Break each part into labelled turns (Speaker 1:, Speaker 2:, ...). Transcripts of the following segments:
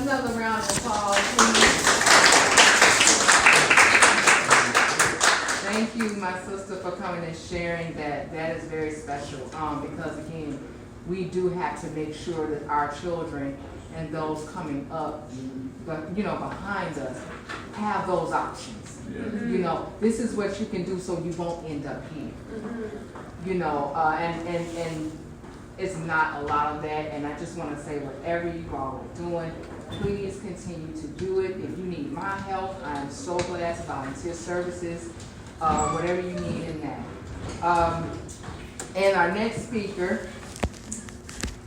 Speaker 1: another round of applause, please. Thank you, my sister, for coming and sharing that. That is very special because, again, we do have to make sure that our children and those coming up, but behind us, have those options. Yeah. Mm-hmm. This is what you can do so you won't end up here. Mm-hmm. And it's not a lot of that. And I just want to say, whatever you all are doing, please continue to do it. If you need my help, I am so glad to volunteer services. Whatever you need in that. And our next speaker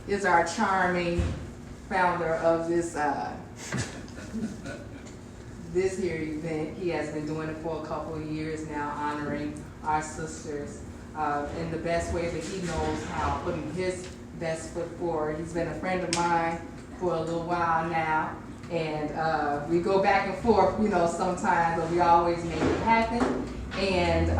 Speaker 1: is our charming founder of this this here event. He has been doing it for a couple of years now, honoring our sisters in the best way that he knows how, putting his best foot forward. He's been a friend of mine for a little while now, and we go back and forth, sometimes, but we always make it happen. And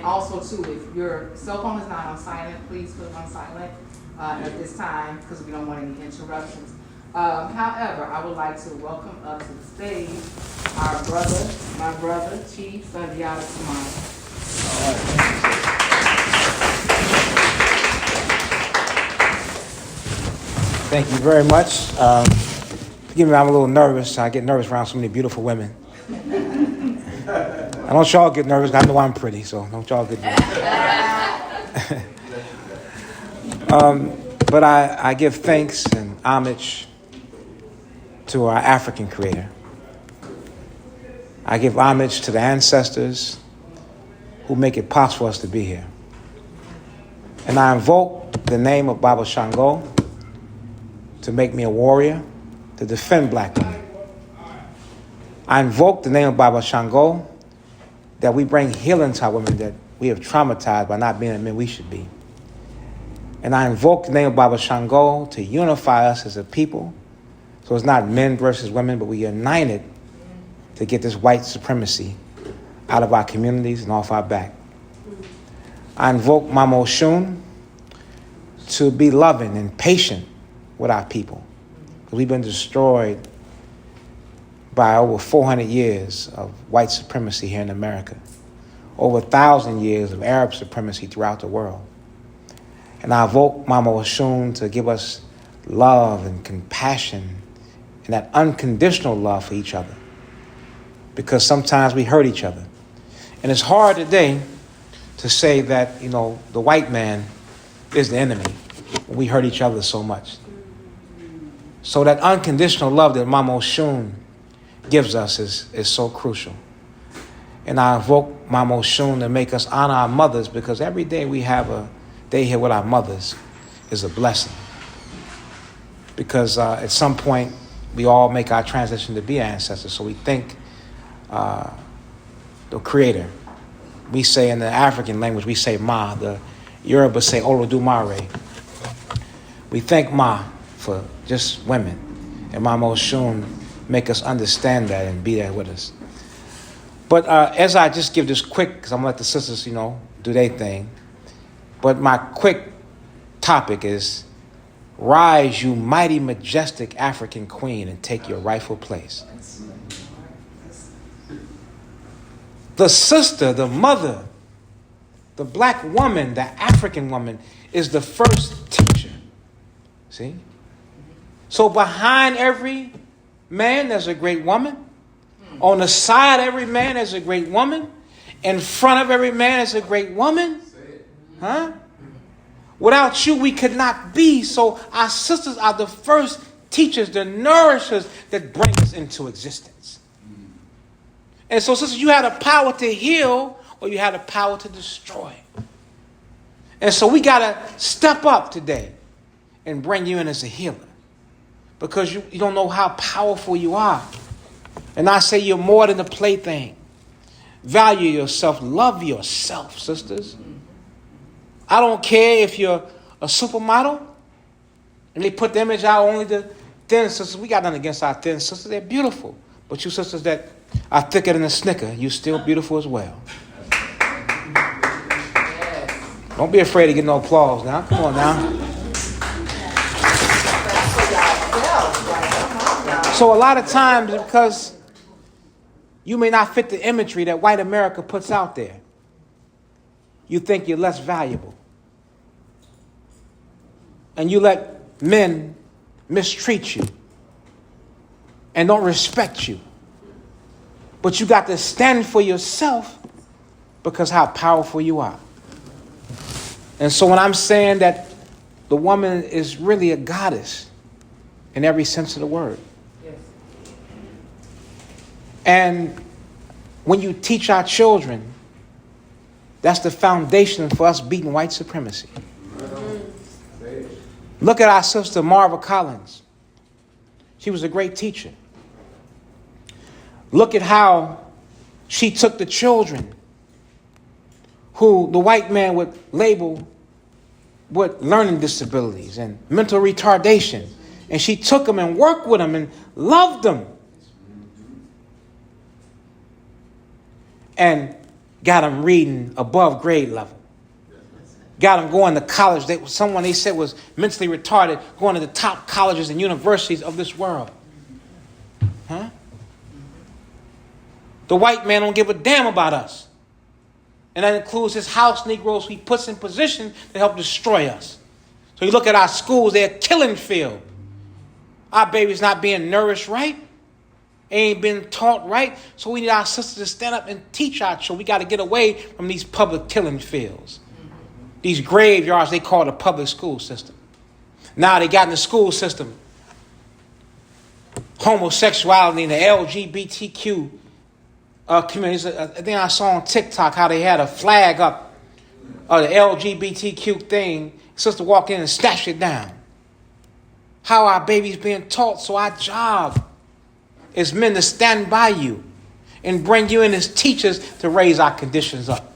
Speaker 1: also too, if your cell phone is not on silent, please put it on silent at this time because we don't want any interruptions. However, I would like to welcome up to the stage my brother, Chief Sundiata Kamara.
Speaker 2: Thank you very much. Forgive me, I'm a little nervous. I get nervous around so many beautiful women. I don't y'all get nervous. I know I'm pretty, so don't y'all get nervous. But I give thanks and homage to our African Creator. I give homage to the ancestors who make it possible for us to be here. And I invoke the name of Baba Shango to make me a warrior, to defend black women. I invoke the name of Baba Shango that we bring healing to our women that we have traumatized by not being the men we should be. And I invoke the name of Baba Shango to unify us as a people. So it's not men versus women, but we are united to get this white supremacy out of our communities and off our back. I invoke Mama Oshun to be loving and patient with our people. We've been destroyed by over 400 years of white supremacy here in America, over 1,000 years of Arab supremacy throughout the world. And I invoke Mama Oshun to give us love and compassion and that unconditional love for each other, because sometimes we hurt each other. And it's hard today to say that, the white man is the enemy when we hurt each other so much. So that unconditional love that Mama Oshun gives us is so crucial. And I invoke Mama Oshun to make us honor our mothers, because every day we have a day here with our mothers is a blessing. Because at some point, we all make our transition to be ancestors. So we thank the Creator. We say in the African language, we say Ma. The Yoruba say Olodumare. We thank Ma for just women. And Mama Oshun make us understand that and be there with us. But as I just give this quick, because I'm going to let the sisters, do their thing. But my quick topic is, rise, you mighty, majestic African queen, and take your rightful place. The sister, the mother, the black woman, the African woman is the first teacher. See? So behind every man, there's a great woman. On the side of every man, there's a great woman. In front of every man, there's a great woman. Huh? Without you, we could not be. So our sisters are the first teachers, the nourishers that bring us into existence. And so, sisters, you had a power to heal or you had a power to destroy. And so we got to step up today and bring you in as a healer, because you don't know how powerful you are. And I say you're more than a plaything. Value yourself. Love yourself, sisters. I don't care if you're a supermodel and they put the image out only the thin sisters. We got nothing against our thin sisters. They're beautiful. But you sisters that are thicker than a Snicker, you're still beautiful as well. Don't be afraid to get no applause now. Come on now. So a lot of times, because you may not fit the imagery that white America puts out there, you think you're less valuable. And you let men mistreat you and don't respect you. But you got to stand for yourself because how powerful you are. And so when I'm saying that the woman is really a goddess in every sense of the word.
Speaker 1: Yes.
Speaker 2: And when you teach our children, that's the foundation for us beating white supremacy. Look at our sister Marva Collins. She was a great teacher. Look at how she took the children who the white man would label with learning disabilities and mental retardation. And she took them and worked with them and loved them. And got them reading above grade level. Got them going to college. Someone they said was mentally retarded, going to the top colleges and universities of this world. Huh? The white man don't give a damn about us. And that includes his house Negroes he puts in position to help destroy us. So you look at our schools, they're a killing field. Our babies not being nourished right. Ain't been taught right. So we need our sisters to stand up and teach our children. We got to get away from these public killing fields. These graveyards they call the public school system. Now they got in the school system homosexuality and the LGBTQ communities. I think I saw on TikTok how they had a flag up of the LGBTQ thing. Sister walked in and snatched it down. How our babies being taught. So our job is men to stand by you and bring you in as teachers to raise our conditions up.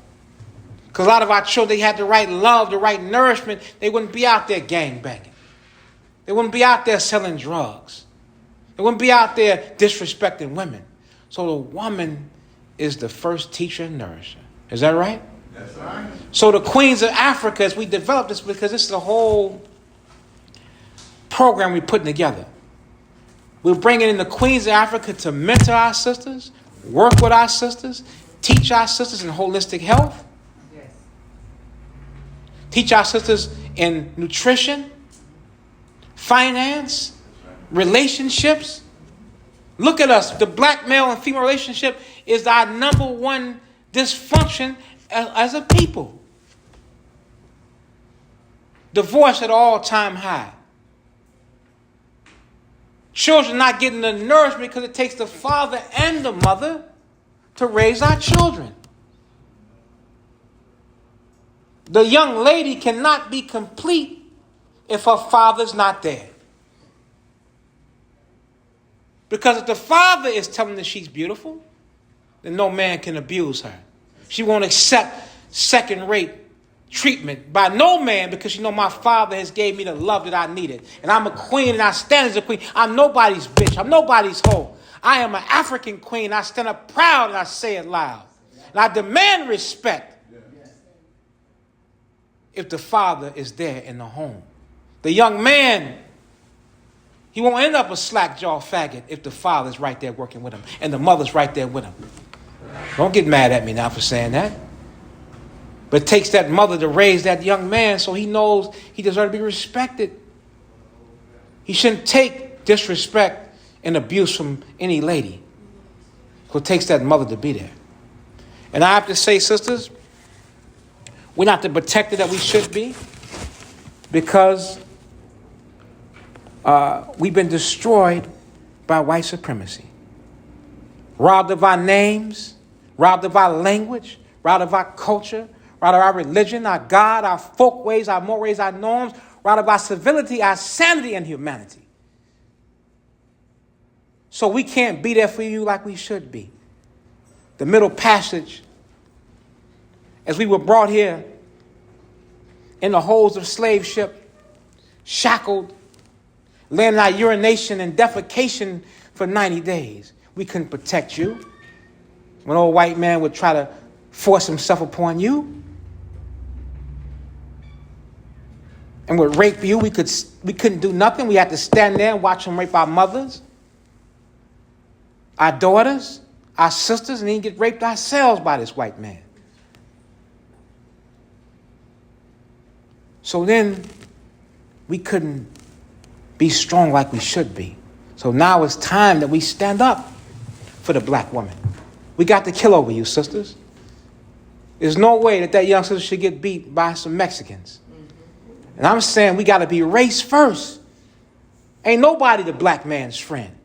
Speaker 2: Because a lot of our children, they had the right love, the right nourishment. They wouldn't be out there gangbanging. They wouldn't be out there selling drugs. They wouldn't be out there disrespecting women. So the woman is the first teacher and nourisher. Is that right?
Speaker 3: That's right.
Speaker 2: So the queens of Africa, as we developed this, because this is the whole program we're putting together. We're bringing in the queens of Africa to mentor our sisters, work with our sisters, teach our sisters in holistic health,
Speaker 1: Yes.
Speaker 2: teach our sisters in nutrition, finance, relationships. Look at us. The black male and female relationship is our number one dysfunction as a people. Divorce at all-time high. Children not getting the nourishment because it takes the father and the mother to raise our children. The young lady cannot be complete if her father's not there. Because if the father is telling her she's beautiful, then no man can abuse her. She won't accept second-rate treatment by no man because you know my father has gave me the love that I needed. And I'm a queen and I stand as a queen. I'm nobody's bitch. I'm nobody's hoe. I am an African queen. I stand up proud and I say it loud. And I demand respect if the father is there in the home. The young man, he won't end up a slack-jawed faggot if the father's right there working with him and the mother's right there with him. Don't get mad at me now for saying that. But it takes that mother to raise that young man so he knows he deserves to be respected. He shouldn't take disrespect and abuse from any lady. So it takes that mother to be there. And I have to say, sisters, we're not the protector that we should be because we've been destroyed by white supremacy. Robbed of our names, robbed of our language, robbed of our culture, robbed of our religion, our God, our folk ways, our mores, our norms, robbed of our civility, our sanity, and humanity. So we can't be there for you like we should be. The Middle Passage, as we were brought here in the holds of slave ship, shackled, laying in our urination and defecation for 90 days. We couldn't protect you. When old white man would try to force himself upon you and would rape you, we couldn't do nothing. We had to stand there and watch him rape our mothers. our daughters, our sisters, and even get raped ourselves by this white man. So then we couldn't be strong like we should be. So now it's time that we stand up for the black woman. We got to kill over you, sisters. There's no way that young sister should get beat by some Mexicans. And I'm saying we got to be race first. Ain't nobody the black man's friend.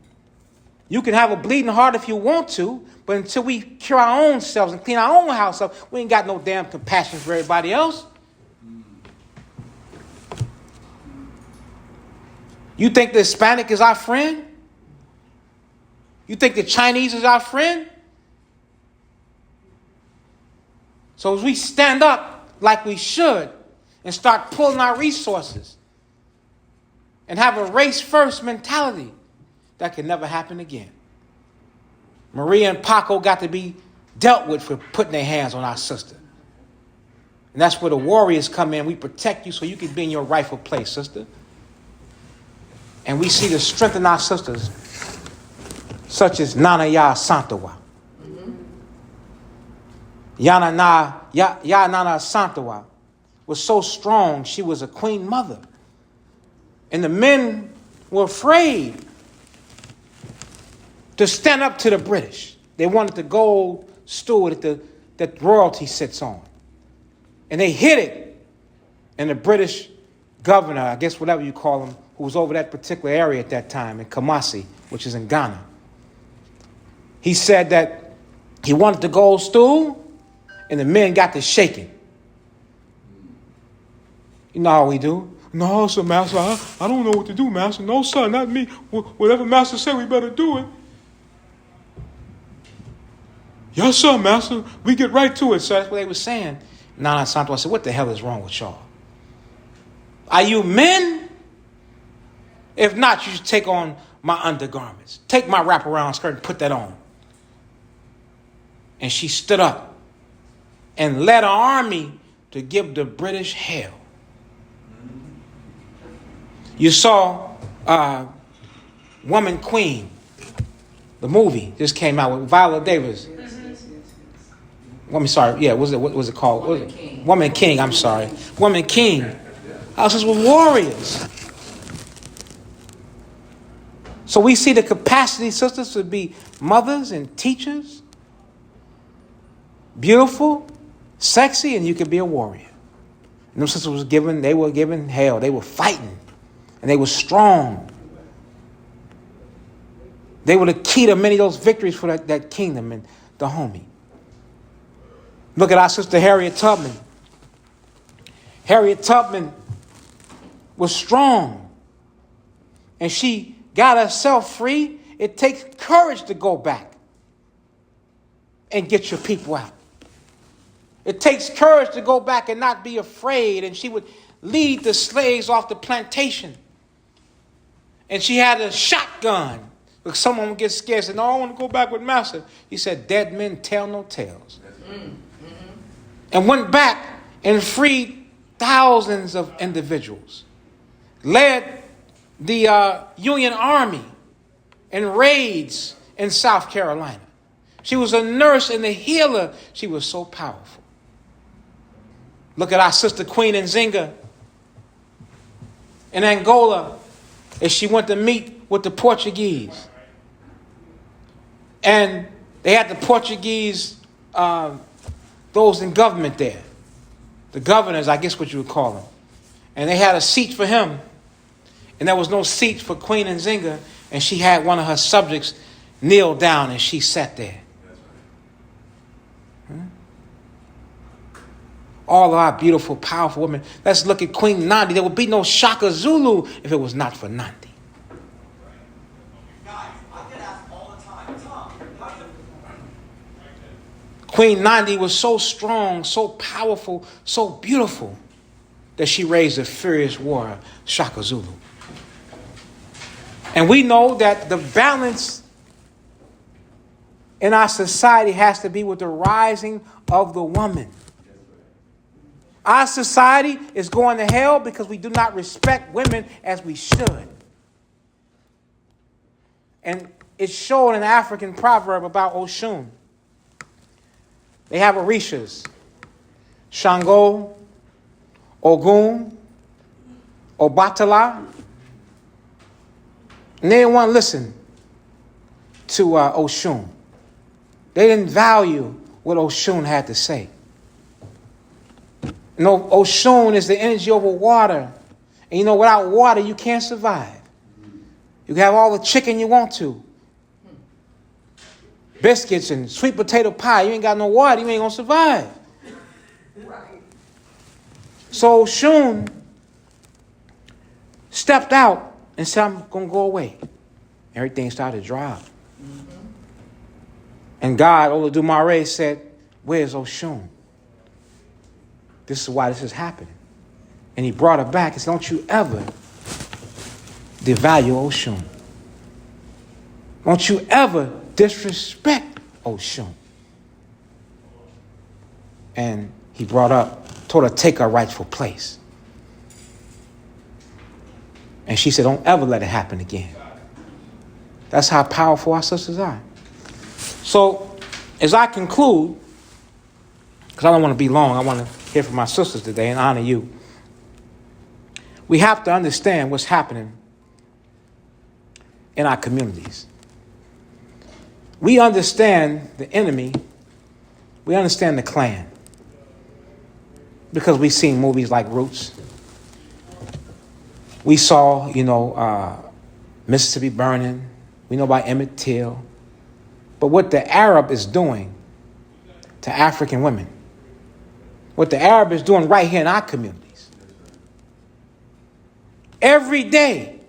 Speaker 2: You can have a bleeding heart if you want to, but until we cure our own selves and clean our own house up, we ain't got no damn compassion for everybody else. You think the Hispanic is our friend? You think the Chinese is our friend? So as we stand up like we should and start pulling our resources and have a race-first mentality, that can never happen again. Maria and Paco got to be dealt with for putting their hands on our sister. And that's where the warriors come in. We protect you so you can be in your rightful place, sister. And we see the strength in our sisters, such as Nana Ya Santawa. Nana Santawa was so strong, she was a queen mother. And the men were afraid to stand up to the British. They wanted the gold stool that royalty sits on. And they hid it. And the British governor, I guess whatever you call him, who was over that particular area at that time, in Kumasi, which is in Ghana, he said that he wanted the gold stool, and the men got to shaking. You know how we do? No, sir, master, I don't know what to do, master. No, sir, not me. Whatever master said, we better do it. Yes, sir, master. We get right to it, sir. That's what they were saying. Nana Santo said, what the hell is wrong with y'all? Are you men? If not, you should take on my undergarments. Take my wraparound skirt and put that on. And she stood up and led an army to give the British hell. You saw Woman Queen. The movie just came out with Viola Davis. What was it called? Woman King, I'm sorry. Woman King. Houses were warriors. So we see the capacity, sisters, to be mothers and teachers. Beautiful, sexy, and you could be a warrior. And those sisters they were given hell. They were fighting. And they were strong. They were the key to many of those victories for that kingdom and the homie. Look at our sister Harriet Tubman. Harriet Tubman was strong. And she got herself free. It takes courage to go back and get your people out. It takes courage to go back and not be afraid. And she would lead the slaves off the plantation. And she had a shotgun. If someone would get scared and say, no, I want to go back with master. He said, dead men tell no tales. And went back and freed thousands of individuals. Led the Union Army in raids in South Carolina. She was a nurse and a healer. She was so powerful. Look at our sister Queen Nzinga in Angola as she went to meet with the Portuguese. And they had the Portuguese, those in government there. The governors, I guess what you would call them. And they had a seat for him. And there was no seat for Queen Nzinga. And she had one of her subjects kneel down and she sat there. All of our beautiful, powerful women. Let's look at Queen Nandi. There would be no Shaka Zulu if it was not for Nandi. Queen Nandi was so strong, so powerful, so beautiful that she raised a furious warrior, Shaka Zulu. And we know that the balance in our society has to be with the rising of the woman. Our society is going to hell because we do not respect women as we should. And It's shown in an African proverb about Oshun. They have Orishas, Shango, Ogun, Obatala. And they didn't want to listen to Oshun. They didn't value what Oshun had to say. You know, Oshun is the energy over water. And you know, without water, you can't survive. You can have all the chicken you want to. Biscuits and sweet potato pie. You ain't got no water, you ain't going to survive.
Speaker 3: Right.
Speaker 2: So Oshun stepped out and said, I'm going to go away. Everything started to dry up. And God, Olodumare, said, where's Oshun? This is why this is happening. And he brought her back and said, don't you ever devalue Oshun. Don't you ever disrespect Oshun. And he told her to take her rightful place. And she said, don't ever let it happen again. That's how powerful our sisters are. So, as I conclude, because I don't want to be long, I want to hear from my sisters today and honor you. We have to understand what's happening in our communities. We understand the enemy. We understand the clan. Because we've seen movies like Roots. We saw, Mississippi Burning. We know about Emmett Till. But what the Arab is doing to African women, what the Arab is doing right here in our communities. Every day,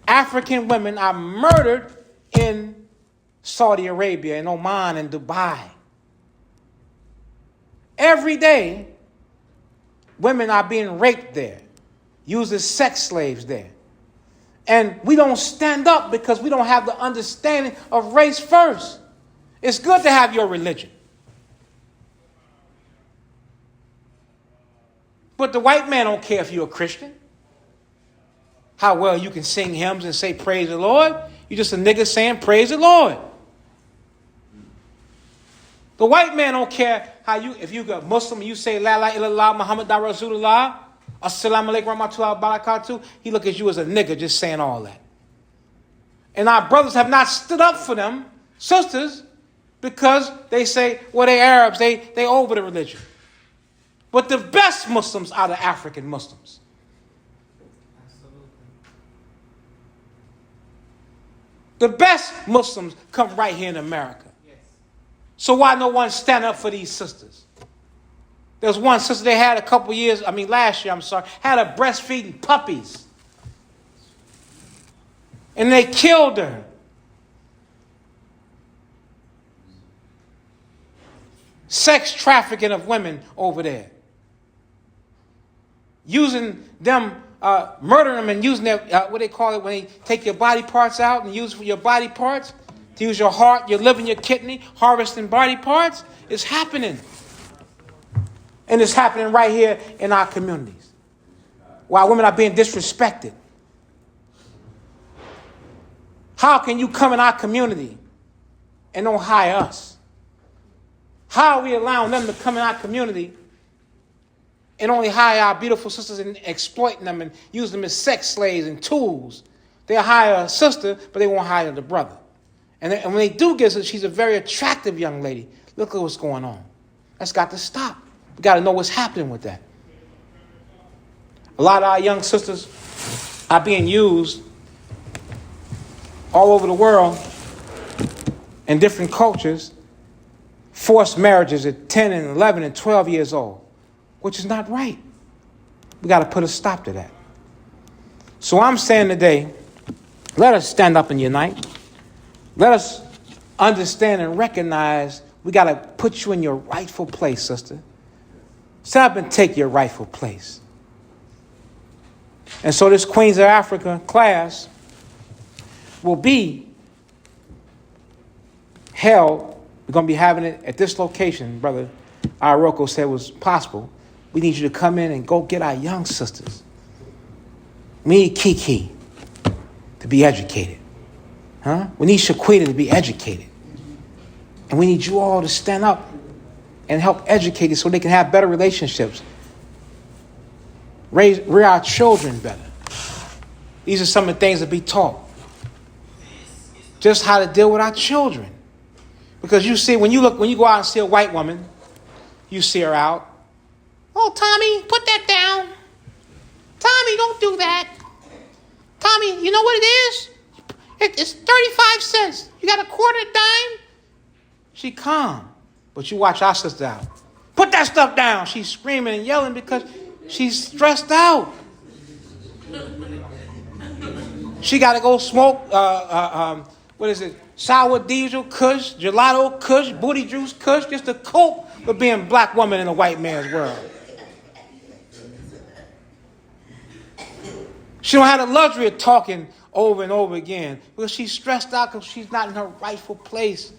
Speaker 2: African women are murdered in Saudi Arabia, in Oman, and Dubai. Every day, women are being raped there, used as sex slaves there. And we don't stand up because we don't have the understanding of race first. It's good to have your religion. But the white man don't care if you're a Christian. How well you can sing hymns and say praise the Lord. You're just a nigga saying praise the Lord. The white man don't care if you're a Muslim, you say la ilaha illallah Muhammad Rasulullah. Assalamu alaikum warahmatullahi wabarakatuh. He look at you as a nigga just saying all that. And our brothers have not stood up for them, sisters, because they say, well, they Arabs, they over the religion. But the best Muslims are the African Muslims.
Speaker 1: Absolutely.
Speaker 2: The best Muslims come right here in America.
Speaker 1: Yes.
Speaker 2: So why no one stand up for these sisters? There was one sister they had last year, had her breastfeeding puppies. And they killed her. Sex trafficking of women over there. Using them, murdering them and using their, what they call it when they take your body parts out and use for your body parts. To use your heart, your liver, and your kidney, harvesting body parts. It's happening. And it's happening right here in our communities. While women are being disrespected. How can you come in our community and don't hire us? How are we allowing them to come in our community and only hire our beautiful sisters and exploiting them and use them as sex slaves and tools? They'll hire a sister, but they won't hire the brother. And when they do get her, she's a very attractive young lady. Look at what's going on. That's got to stop. We got to know what's happening with that. A lot of our young sisters are being used all over the world in different cultures, forced marriages at 10 and 11 and 12 years old, which is not right. We got to put a stop to that. So I'm saying today, let us stand up and unite. Let us understand and recognize we got to put you in your rightful place, sister. Stand up and take your rightful place. And so this Queens of Africa class will be held. We're going to be having it at this location. Brother Iroko said was possible. We need you to come in and go get our young sisters. We need Kiki to be educated. Huh? We need Shaquita to be educated. And we need you all to stand up and help educate it so they can have better relationships. Rear our children better. These are some of the things that be taught. Just how to deal with our children. Because you see, when you go out and see a white woman, you see her out. Oh, Tommy, put that down. Tommy, don't do that. Tommy, you know what it is? It's 35 cents. You got a quarter dime? She calm. But you watch our sister out. Put that stuff down. She's screaming and yelling because she's stressed out. She got to go smoke, sour diesel kush, gelato kush, booty juice kush, just to cope with being a black woman in a white man's world. She don't have the luxury of talking over and over again because she's stressed out because she's not in her rightful place,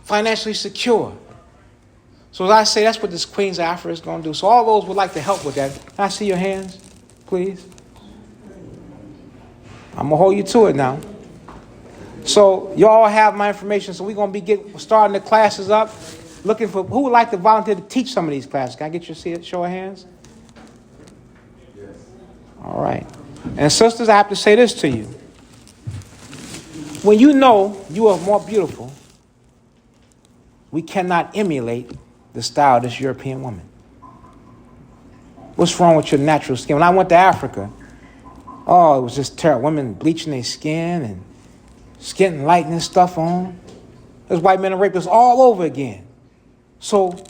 Speaker 2: financially secure. So as I say, that's what this Queens of Africa is going to do. So all those would like to help with that. Can I see your hands, please? I'm going to hold you to it now. So you all have my information. So we're going to be starting the classes up, looking for who would like to volunteer to teach some of these classes. Can I get your show of hands? Yes. All right. And sisters, I have to say this to you. When you know you are more beautiful, we cannot emulate the style of this European woman. What's wrong with your natural skin? When I went to Africa, oh, it was just terrible. Women bleaching their skin and skin lightening stuff on. There's white men and rapists all over again. So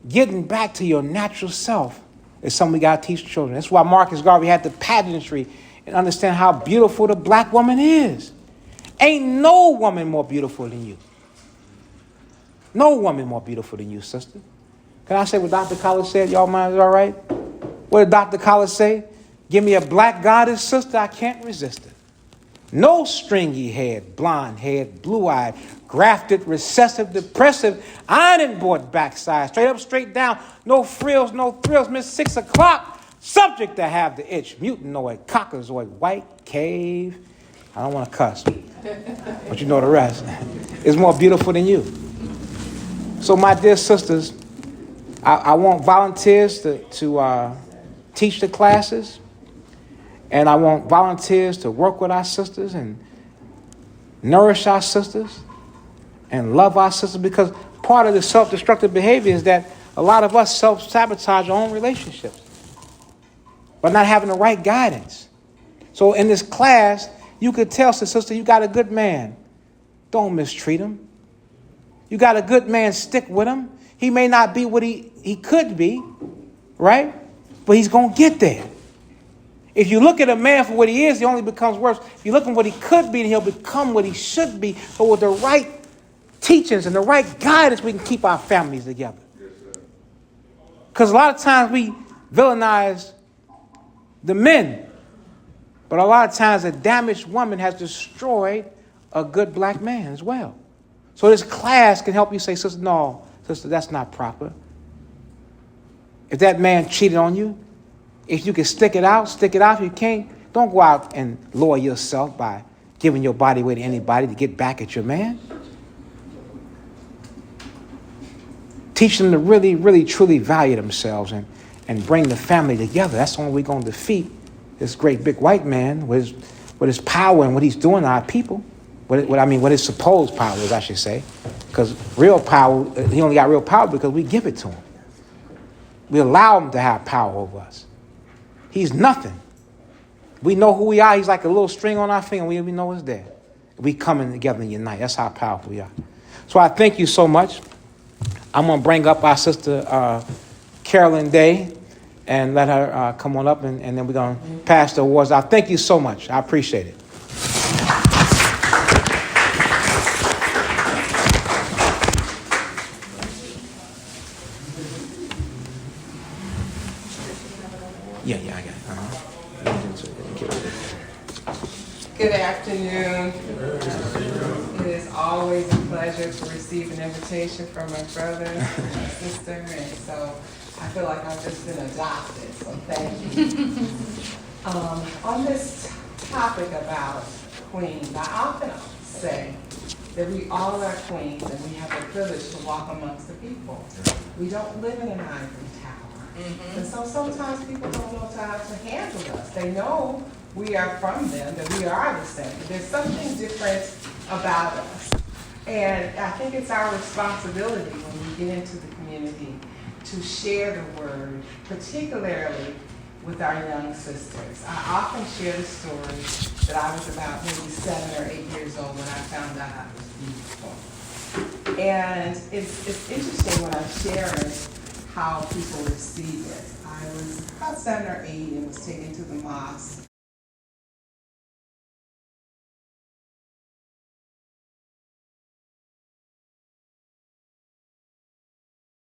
Speaker 2: getting back to your natural self is something we got to teach children. That's why Marcus Garvey had the pageantry and understand how beautiful the black woman is. Ain't no woman more beautiful than you. No woman more beautiful than you, sister. Can I say what Dr. Collins said? Y'all mind is all right? What did Dr. Collins say? Give me a black goddess, sister, I can't resist it. No stringy head, blonde head, blue-eyed, grafted, recessive, depressive, iron board backside, straight up, straight down, no frills, no thrills, miss 6 o'clock, subject to have the itch, mutanoid, cockazoid, white cave. I don't want to cuss, but you know the rest. Is more beautiful than you. So my dear sisters, I want volunteers to teach the classes. And I want volunteers to work with our sisters and nourish our sisters and love our sisters, because part of the self-destructive behavior is that a lot of us self-sabotage our own relationships by not having the right guidance. So in this class, you could tell the sister, you got a good man. Don't mistreat him. You got a good man, stick with him. He may not be what he could be, right? But he's going to get there. If you look at a man for what he is, he only becomes worse. If you look at what he could be, then he'll become what he should be. But with the right teachings and the right guidance, we can keep our families together. Because a lot of times we villainize the men. But a lot of times a damaged woman has destroyed a good black man as well. So this class can help you say, sister, no, sister, that's not proper. If that man cheated on you, if you can stick it out. If you can't, don't go out and lower yourself by giving your body away to anybody to get back at your man. Teach them to really, really, truly value themselves and bring the family together. That's the only way we're going to defeat this great big white man with his power and what he's doing to our people. What his supposed power is, I should say. Because real power, he only got real power because we give it to him. We allow him to have power over us. He's nothing. We know who we are. He's like a little string on our finger. We know it's there. We coming together and unite. That's how powerful we are. So I thank you so much. I'm going to bring up our sister Carolyn Day and let her come on up, and then we're going to pass the awards out. Thank you so much. I appreciate it. Yeah, I got it.
Speaker 3: Good afternoon. It is always a pleasure to receive an invitation from my brother and my sister, and so I feel like I've just been adopted, so thank you. On this topic about queens, I often say that we all are queens and we have the privilege to walk amongst the people. We don't live in an ivory tower. And so sometimes people don't know how to handle us. They know we are from them, that we are the same. There's something different about us. And I think it's our responsibility when we get into the community to share the word, particularly with our young sisters. I often share the story that I was about maybe 7 or 8 years old when I found out I was beautiful. And it's interesting when I'm sharing how people receive it. I was about 7 or 8 and was taken to the mosque